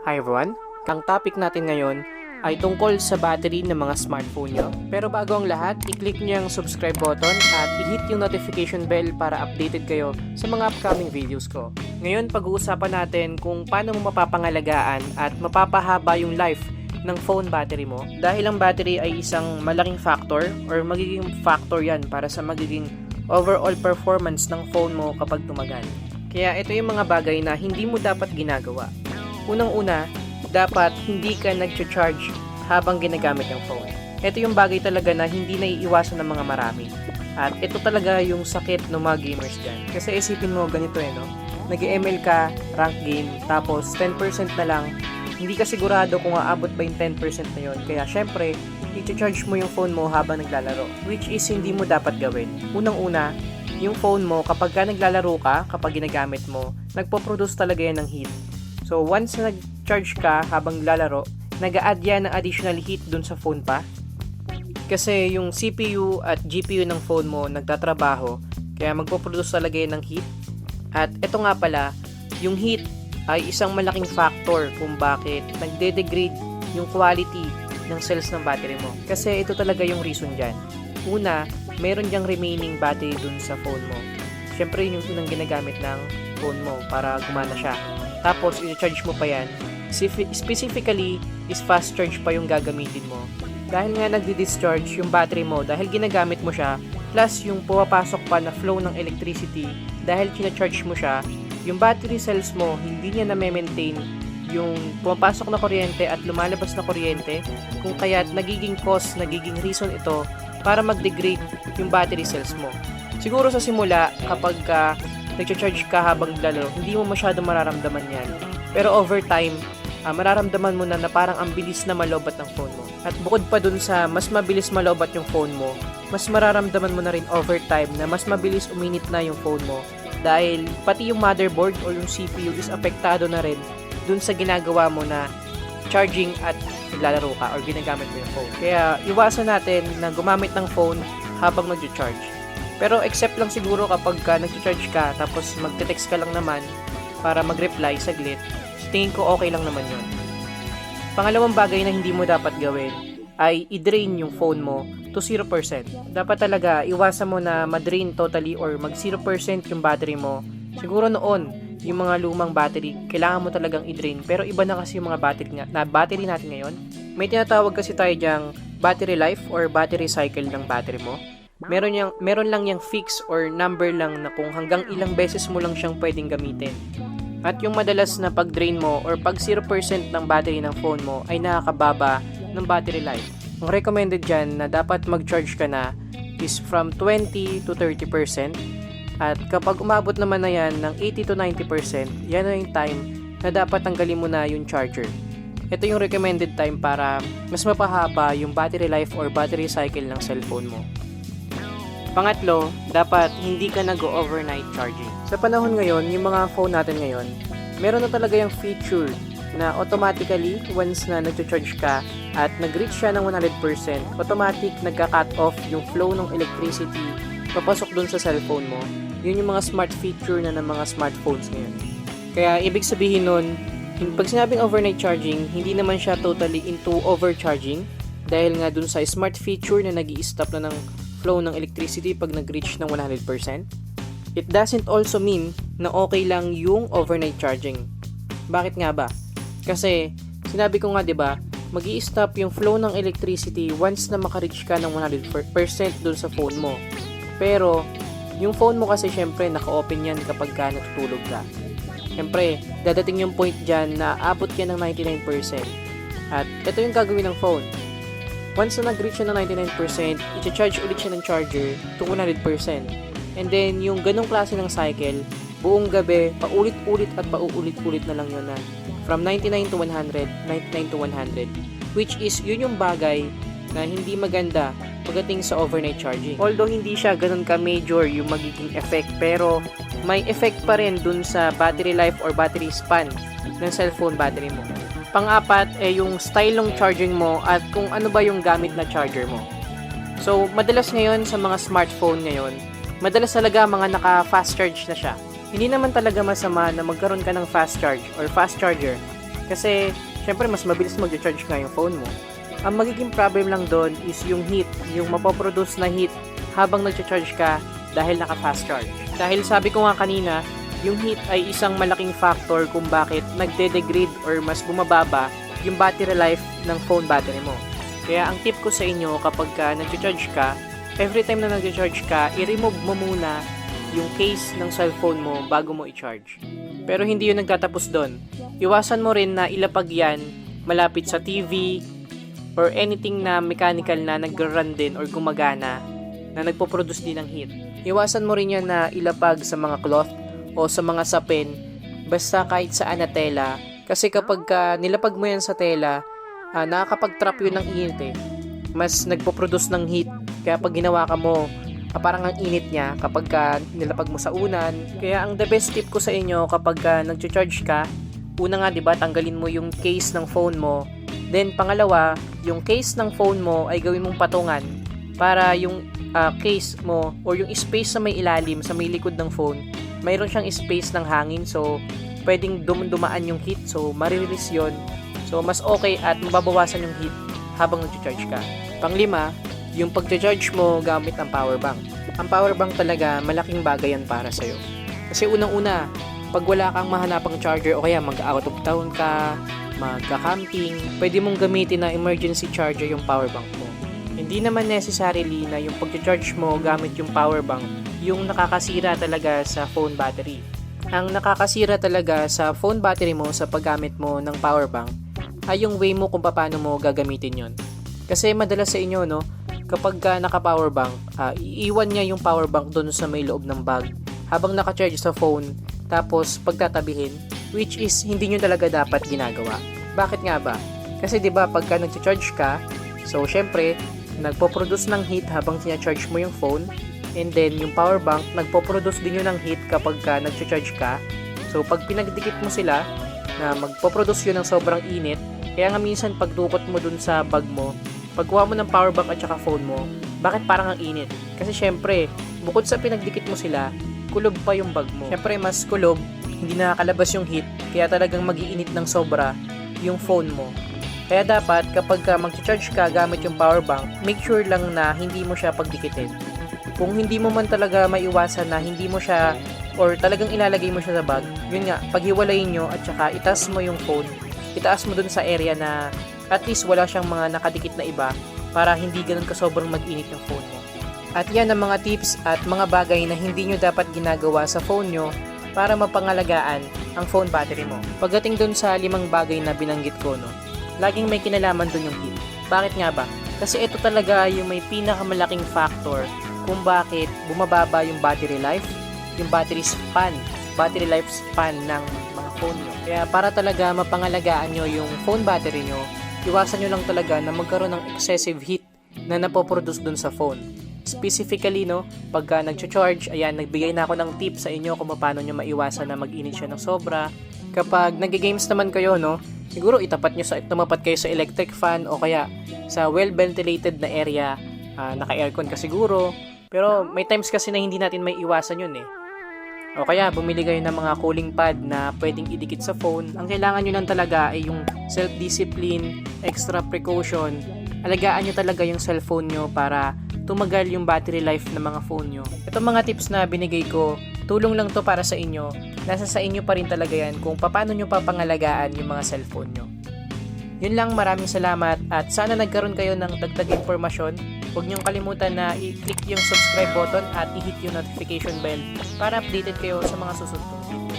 Hi everyone! Ang topic natin ngayon ay tungkol sa battery ng mga smartphone nyo. Pero bago ang lahat, i-click nyo yung subscribe button at i-hit yung notification bell para updated kayo sa mga upcoming videos ko. Ngayon, pag-uusapan natin kung paano mo mapapangalagaan at mapapahaba yung life ng phone battery mo. Dahil ang battery ay isang malaking factor or magiging factor yan para sa magiging overall performance ng phone mo kapag tumagal. Kaya ito yung mga bagay na hindi mo dapat ginagawa. Unang-una, dapat hindi ka nag-charge habang ginagamit yung phone. Ito yung bagay talaga na hindi naiiwasan ng mga marami. At ito talaga yung sakit ng mga gamers dyan. Kasi isipin mo ganito no? Nag-ML ka, rank game, tapos 10% na lang, hindi ka sigurado kung aabot ba yung 10% na yun. Kaya syempre, i-charge mo yung phone mo habang naglalaro. Which is hindi mo dapat gawin. Unang-una, yung phone mo kapag ka naglalaro ka, kapag ginagamit mo, nagpo-produce talaga yan ng heat. So, once na nag-charge ka habang lalaro, nag-a-add yan ng additional heat dun sa phone pa. Kasi yung CPU at GPU ng phone mo nagtatrabaho, kaya magpo-produce talaga yan ng heat. At ito nga pala, yung heat ay isang malaking factor kung bakit nagde-degrade yung quality ng cells ng battery mo. Kasi ito talaga yung reason dyan. Una, meron dyang remaining battery dun sa phone mo. Siyempre, yun yung unang ginagamit ng phone mo para gumana siya. Tapos, i-charge mo pa yan. Specifically, is fast charge pa yung gagamitin mo. Dahil nga nagdi-discharge yung battery mo dahil ginagamit mo siya, plus yung pumapasok pa na flow ng electricity dahil china-charge mo siya, yung battery cells mo, hindi niya na-maintain yung pumapasok na kuryente at lumalabas na kuryente, kung kaya't nagiging cause, nagiging reason ito para mag-degrade yung battery cells mo. Siguro sa simula, kapag nag-charge ka habang lalaro, hindi mo masyado mararamdaman yan. Pero over time, mararamdaman mo na parang ang bilis na malobat ng phone mo. At bukod pa dun sa mas mabilis malobat yung phone mo, mas mararamdaman mo na rin over time na mas mabilis uminit na yung phone mo. Dahil pati yung motherboard o yung CPU is apektado na rin dun sa ginagawa mo na charging at naglalaro ka or ginagamit mo yung phone. Kaya iwasan natin na gumamit ng phone habang nag-charge. Pero except lang siguro kapag nag-charge ka tapos magte-text ka lang naman para mag-reply saglit, tingin ko okay lang naman yun. Pangalawang bagay na hindi mo dapat gawin ay i-drain yung phone mo to 0%. Dapat talaga iwasan mo na ma-drain totally or mag 0% yung battery mo. Siguro noon, yung mga lumang battery, kailangan mo talagang i-drain. Pero iba na kasi yung mga battery natin ngayon. May tinatawag kasi tayo dyang battery life or battery cycle ng battery mo. Meron lang yung fix or number lang na kung hanggang ilang beses mo lang siyang pwedeng gamitin. At yung madalas na pag-drain mo or pag 0% ng battery ng phone mo ay nakakababa ng battery life. Ang recommended dyan na dapat mag-charge ka na is from 20 to 30%. At kapag umabot naman na yan ng 80 to 90%, yan na yung time na dapat tanggalin mo na yung charger. Ito yung recommended time para mas mapahaba yung battery life or battery cycle ng cellphone mo. Pangatlo, dapat hindi ka nag-overnight charging. Sa panahon ngayon, yung mga phone natin ngayon, meron na talaga yung feature na automatically, once na nag-charge ka at nag-reach siya ng 100%, automatic nagka-cut off yung flow ng electricity papasok dun sa cellphone mo. Yun yung mga smart feature na ng mga smartphones ngayon. Kaya ibig sabihin nun, pag sinabing overnight charging, hindi naman siya totally into overcharging dahil nga dun sa smart feature na nag-i-stop na ng flow ng electricity pag nag-reach ng 100%. It doesn't also mean na okay lang yung overnight charging. Bakit nga ba? Kasi, sinabi ko nga 'di ba, magi-stop yung flow ng electricity once na maka-reach ka ng 100% dun sa phone mo. Pero, yung phone mo kasi syempre naka-open yan kapag ka natutulog ka. Syempre, dadating yung point dyan na abot ka ng 99%. At ito yung gagawin ng phone. Once na nag-reach siya ng 99%, i-charge ulit siya ng charger to 100%. And then, yung ganong klase ng cycle, buong gabi, paulit-ulit at paulit-ulit na lang yun na from 99 to 100, 99 to 100. Which is, yun yung bagay na hindi maganda pagdating sa overnight charging. Although, hindi siya ganun ka-major yung magiging effect, pero may effect pa rin dun sa battery life or battery span ng cellphone battery mo. Pang-apat yung style ng charging mo at kung ano ba yung gamit na charger mo. So, madalas ngayon sa mga smartphone ngayon, madalas talaga mga naka-fast charge na siya. Hindi naman talaga masama na magkaroon ka ng fast charge or fast charger kasi syempre mas mabilis mag-charge nga yung phone mo. Ang magiging problem lang doon is yung heat, yung mapoproduce na heat habang nag-charge ka dahil naka-fast charge. Dahil sabi ko nga kanina, yung heat ay isang malaking factor kung bakit nagde-degrade or mas bumababa yung battery life ng phone battery mo. Kaya ang tip ko sa inyo kapag nag-charge ka, every time na nag-charge ka, i-remove mo muna yung case ng cellphone mo bago mo i-charge. Pero hindi yun nagtatapos doon. Iwasan mo rin na ilapag yan malapit sa TV or anything na mechanical na nag-run din or gumagana na nagpo-produce din ng heat. Iwasan mo rin yan na ilapag sa mga cloth o sa mga sapin, basta kahit saan na tela. Kasi kapag nilapag mo yan sa tela, nakakapag-trap yun ng init eh. Mas nagpo-produce ng heat. Kaya pag ginawa ka mo, parang ang init niya kapag nilapag mo sa unan. Kaya ang the best tip ko sa inyo kapag nag-charge ka, una nga 'di ba, tanggalin mo yung case ng phone mo. Then pangalawa, yung case ng phone mo ay gawin mong patungan para yung case mo or yung space sa may ilalim, sa may likod ng phone, mayroon siyang space ng hangin, so pwedeng dumaan yung heat, so marirelease yun. So mas okay at mababawasan yung heat habang nag-charge ka. Panglima, yung pag-charge mo gamit ang power bank. Ang power bank talaga malaking bagay yan para sa'yo. Kasi unang-una, pag wala kang mahanapang charger o kaya mag-out of town ka, magka-camping, pwede mong gamitin na emergency charger yung power bank mo. Hindi naman necessarily na yung pag-charge mo gamit yung power bank yung nakakasira talaga sa phone battery. Ang nakakasira talaga sa phone battery mo sa paggamit mo ng power bank ay yung way mo kung paano mo gagamitin yon. Kasi madalas sa inyo, no, kapag naka-power bank, iiwan niya yung power bank doon sa may loob ng bag habang naka-charge sa phone, tapos pagtatabihin, which is hindi nyo talaga dapat ginagawa. Bakit nga ba? Kasi 'di ba pagka nag-charge ka, so syempre nagpo-produce ng heat habang tina-charge mo yung phone, and then yung power bank nagpo-produce din yun ng heat kapag nag-charge ka. So pag pinagdikit mo sila, na magpo-produce yun ng sobrang init, kaya nga minsan pagdukot mo dun sa bag mo, pagkuha mo ng power bank at saka phone mo, bakit parang ang init? Kasi syempre, bukod sa pinagdikit mo sila, kulob pa yung bag mo. Syempre, mas kulob, hindi nakakalabas yung heat, kaya talagang mag-iinit ng sobra yung phone mo. Kaya dapat, kapag mag-charge ka gamit yung power bank, make sure lang na hindi mo siya pagdikitin. Kung hindi mo man talaga maiwasan na hindi mo siya, or talagang ilalagay mo siya sa bag, yun nga, paghiwalayin nyo at saka itaas mo yung phone, itaas mo dun sa area na at least wala siyang mga nakadikit na iba para hindi ganun ka sobrang mag-init yung phone mo. At yan ang mga tips at mga bagay na hindi nyo dapat ginagawa sa phone nyo para mapangalagaan ang phone battery mo. Pagdating dun sa 5 bagay na binanggit ko, no, laging may kinalaman dun yung heat. Bakit nga ba? Kasi ito talaga yung may pinakamalaking factor kung bakit bumababa yung battery life, yung battery lifespan ng mga phone nyo. Kaya para talaga mapangalagaan nyo yung phone battery nyo, iwasan nyo lang talaga na magkaroon ng excessive heat na napoproduce dun sa phone. Specifically, no, pagka nag-charge, ayan, nagbigay na ako ng tip sa inyo kung paano nyo maiwasan na mag-init siya ng sobra. Kapag nag-games naman kayo, no, siguro tumapat kayo sa electric fan o kaya sa well-ventilated na area, naka-aircon ka siguro. Pero may times kasi na hindi natin may iwasan yun eh. O kaya bumili kayo ng mga cooling pad na pwedeng idikit sa phone. Ang kailangan nyo lang talaga ay yung self-discipline, extra precaution. Alagaan nyo talaga yung cellphone nyo para tumagal yung battery life ng mga phone nyo. Itong mga tips na binigay ko, tulong lang to para sa inyo. Nasa sa inyo pa rin talaga yan kung paano nyo papangalagaan yung mga cellphone nyo. Yun lang, maraming salamat at sana nagkaroon kayo ng dagdag informasyon. Huwag niyong kalimutan na i-click yung subscribe button at i-hit yung notification bell para updated kayo sa mga susunod kong video.